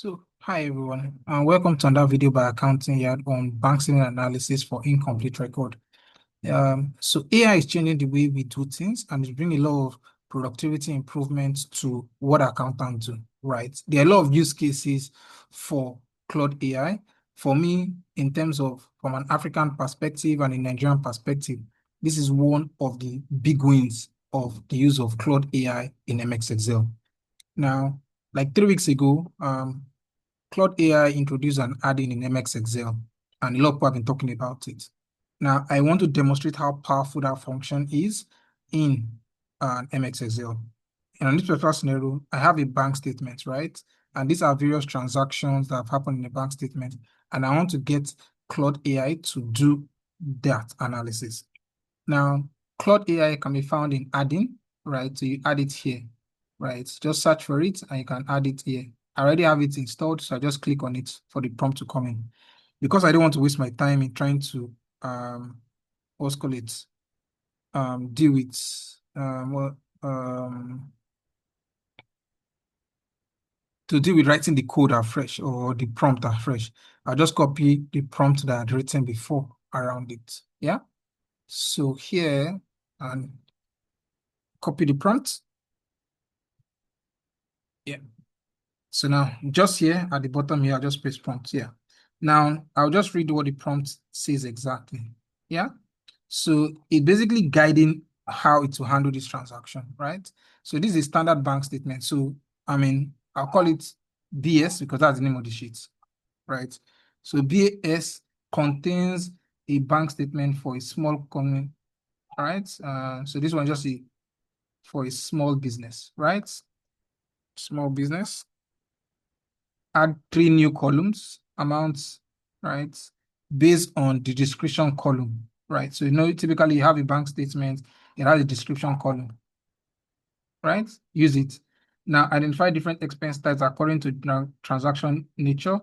So, hi everyone, and welcome to another video by Accounting Yard on bank statement analysis for incomplete record. So AI is changing the way we do things, and it's bringing a lot of productivity improvements to what accountants do, right? There are a lot of use cases for Claude AI. For me, in terms of from an African perspective and a Nigerian perspective, this is one of the big wins of the use of Claude AI in MX Excel. Now, like 3 weeks ago, Claude AI introduced an add-in in MX Excel, and a lot of people have been talking about it. Now, I want to demonstrate how powerful that function is in MX Excel. And in this particular scenario, I have a bank statement, right? And these are various transactions that have happened in the bank statement. And I want to get Claude AI to do that analysis. Now, Claude AI can be found in Addin, right? So you add it here, right? Just search for it and you can add it here. I already have it installed, so I just click on it for the prompt to come in. Because I don't want to waste my time in trying to, what's called it, deal with, to deal with writing the code afresh or the prompt afresh, I'll just copy the prompt that I had written before around it. Yeah. So here, and copy the prompt. Yeah. So now, just here at the bottom here, I'll just press prompt here. Now, I'll just read what the prompt says exactly. Yeah. So it's basically guiding how it will handle this transaction, right? So this is a standard bank statement. So, I'll call it BS because that's the name of the sheet, right? So BS contains a bank statement for a small company, right? So this one just for a small business, right? Small business. Add 3 new columns, amounts, right, based on the description column, right? So, typically you have a bank statement, it has a description column, right? Use it. Now, identify different expense types according to transaction nature.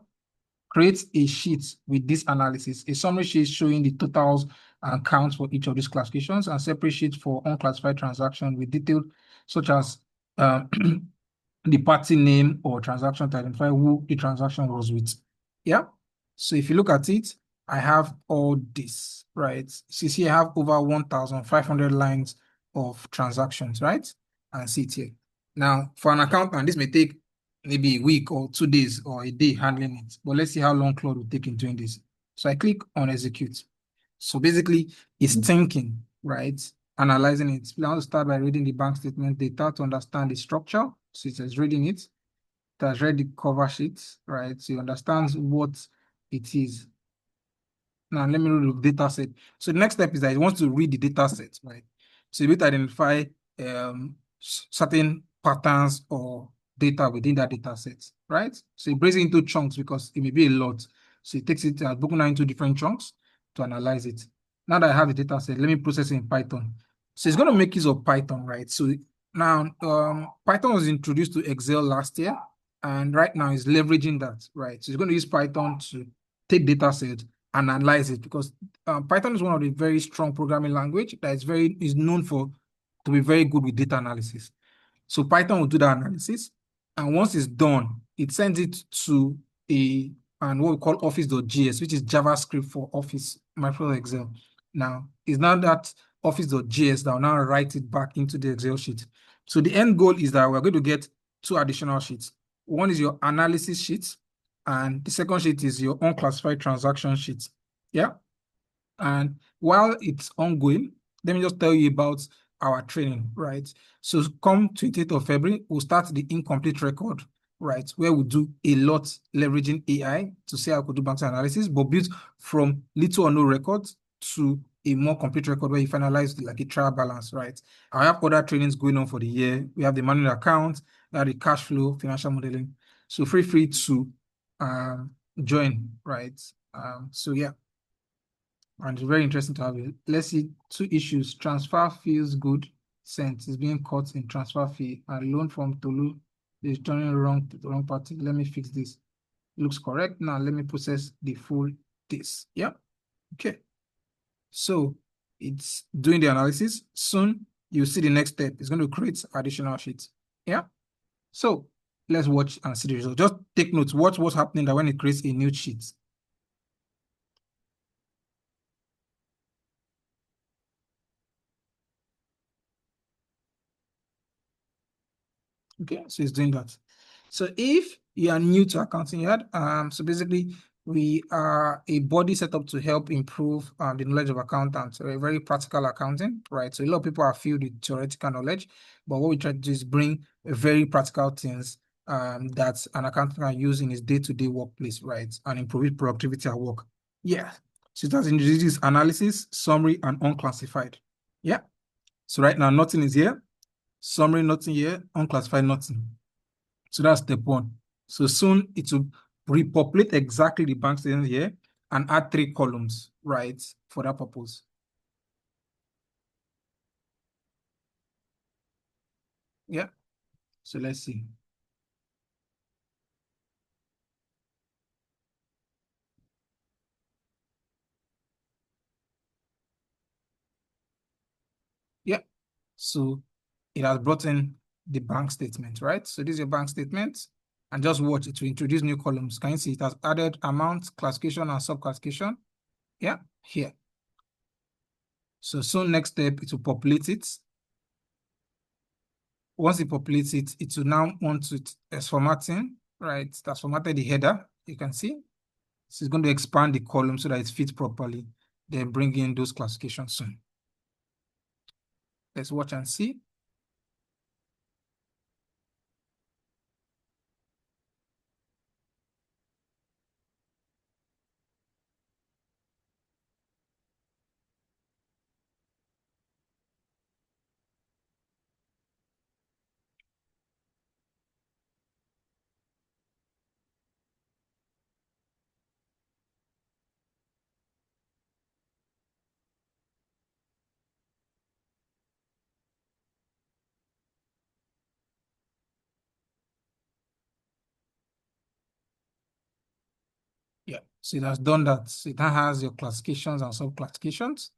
Create a sheet with this analysis, a summary sheet showing the totals and counts for each of these classifications, and separate sheet for unclassified transaction with detail such as the party name or transaction to identify who the transaction was with. Yeah. So if you look at it, I have all this, right? So you see, I have over 1,500 lines of transactions, right? And see it here. Now, for an accountant, this may take maybe a week or 2 days or a day handling it. But let's see how long Claude will take in doing this. So I click on execute. So basically, it's thinking, right? Analyzing it. I want to start by reading the bank statement data to understand the structure. So it says reading it. It has read the cover sheet, right? So it understands what it is. Now let me read the data set. So the next step is that it wants to read the data set, right? So you need to identify certain patterns or data within that data set, right? So it breaks it into chunks because it may be a lot. So it takes it broken down into different chunks to analyze it. Now that I have the data set, let me process it in Python. So it's going to make use of Python, right? So now Python was introduced to Excel last year, and right now it's leveraging that, right? So it's going to use Python to take data set and analyze it because Python is one of the very strong programming language that is known to be very good with data analysis. So Python will do that analysis, and once it's done, it sends it to what we call office.js, which is JavaScript for Office Microsoft Excel. Now, it's now that office.js that will now write it back into the Excel sheet. So the end goal is that we're going to get 2 additional sheets. One is your analysis sheet, and the second sheet is your unclassified transaction sheet. Yeah. And while it's ongoing, let me just tell you about our training, right? So come 28th of February, we'll start the incomplete record, right? Where we do a lot leveraging AI to see how we could do bank analysis, but built from little or no records to a more complete record where you finalize like a trial balance, right? I have other trainings going on for the year. We have the manual account, we have the cash flow, financial modeling. So feel free to join, right? So yeah. And it's very interesting to have it. Let's see 2 issues. Transfer feels good. Sent is being caught in transfer fee. And loan from Tolu is turning wrong to the wrong party. Let me fix this. Looks correct. Now let me process the full this. Yeah. Okay. So it's doing the analysis. Soon you'll see the next step. It's going to create additional sheets. Yeah. So let's watch and see the result. Just take notes. Watch what's happening that when it creates a new sheet. Okay, so it's doing that. So if you are new to accounting yard, so basically we are a body set up to help improve the knowledge of accountants, a very practical accounting, right? So a lot of people are filled with theoretical knowledge, but what we try to do is bring very practical things that an accountant can use in his day-to-day workplace, right? And improve productivity at work. Yeah. So it has introduced analysis, summary, and unclassified. Yeah. So right now, nothing is here. Summary, nothing here. Unclassified, nothing. So that's step one. So soon it will repopulate exactly the bank statement here and add 3 columns, right, for that purpose. Yeah. So let's see. Yeah. So it has brought in the bank statement, right? So this is your bank statement. And just watch it to introduce new columns. Can you see it has added amount, classification, and sub-classification? Yeah, here. So soon next step, it will populate it. Once it populates it, it will now want to as formatting, right? That's formatted the header, you can see. So it's going to expand the column so that it fits properly, then bring in those classifications soon. Let's watch and see. Yeah, so it has done that. So it now has your classifications and sub-classifications.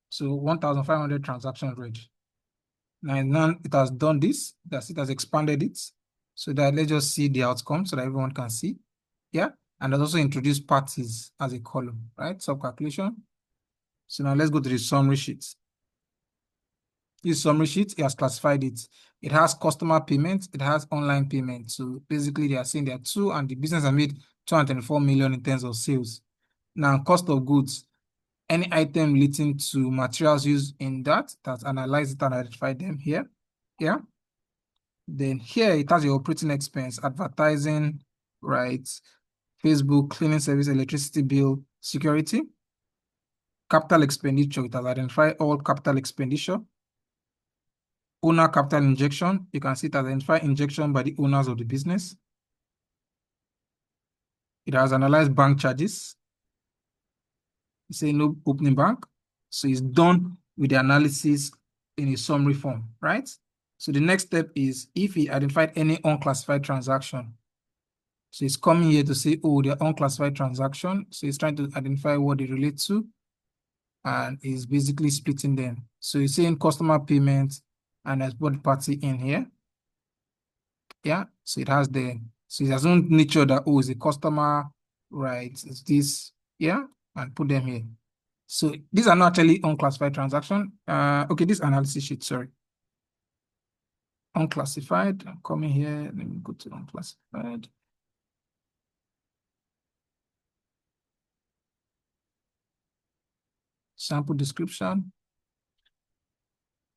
So 1,500 transactions read. Now it has done this, it has expanded it. So that let's just see the outcome so that everyone can see. Yeah, and it also introduced parties as a column, right? Sub-calculation. So now let's go to the summary sheet. This summary sheet, it has classified it. It has customer payments, it has online payments. So basically they are saying there are two and the business has made 224 million in terms of sales. Now, cost of goods, any item relating to materials used in that's analyzed it and identified them here. Yeah. Then here it has your operating expense, advertising, right? Facebook, cleaning service, electricity bill, security. Capital expenditure, it has identified all capital expenditure. Owner capital injection, you can see it identify injection by the owners of the business. It has analyzed bank charges. It's saying no opening bank. So it's done with the analysis in a summary form, right? So the next step is if he identified any unclassified transaction. So it's coming here to say, oh, they're unclassified transaction. So it's trying to identify what they relate to and is basically splitting them. So it's saying customer payment and there's both party in here. Yeah, so it has its own nature that, oh, it's a customer, right? It's this, yeah, and put them here. So these are not actually unclassified transaction. Okay, this analysis sheet, sorry. Unclassified, I'm coming here, let me go to unclassified. Sample description.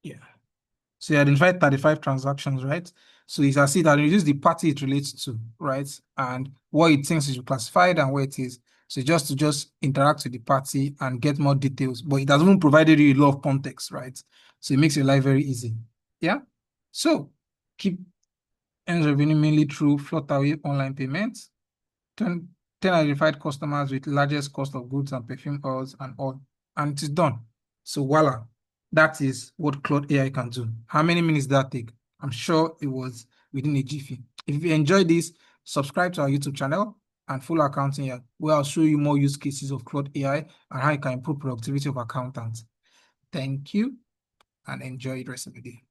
Yeah. So you identified 35 transactions, right? So you can see that it is the party it relates to, right? And what it thinks is classified and where it is. So just to interact with the party and get more details, but it has even provided you a lot of context, right? So it makes your life very easy. Yeah. So keep earns revenue mainly through float away online payments. 10 identified customers with largest cost of goods and perfume oils and all. And it is done. So voila, that is what Claude AI can do. How many minutes did that take? I'm sure it was within a jiffy. If you enjoyed this, subscribe to our YouTube channel and follow Accounting Yard, where I'll show you more use cases of Claude AI and how you can improve productivity of accountants. Thank you. and enjoy the rest of the day.